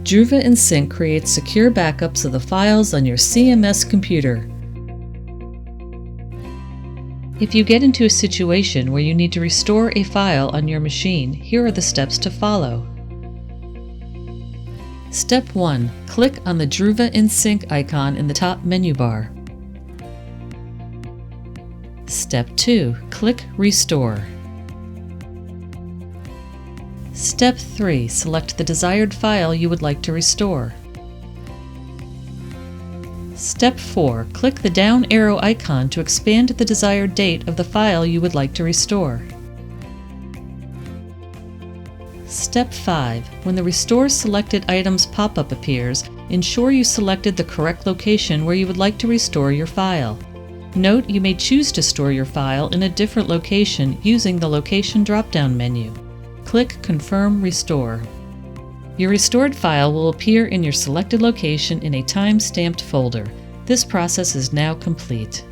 Druva inSync creates secure backups of the files on your CMS computer. If you get into a situation where you need to restore a file on your machine, here are the steps to follow. Step 1. Click on the Druva inSync icon in the top menu bar. Step 2. Click Restore. Step 3. Select the desired file you would like to restore. Step 4. Click the down arrow icon to expand the desired date of the file you would like to restore. Step 5. When the Restore Selected Items pop-up appears, ensure you selected the correct location where you would like to restore your file. Note you may choose to store your file in a different location using the Location drop-down menu. Click Confirm Restore. Your restored file will appear in your selected location in a time-stamped folder. This process is now complete.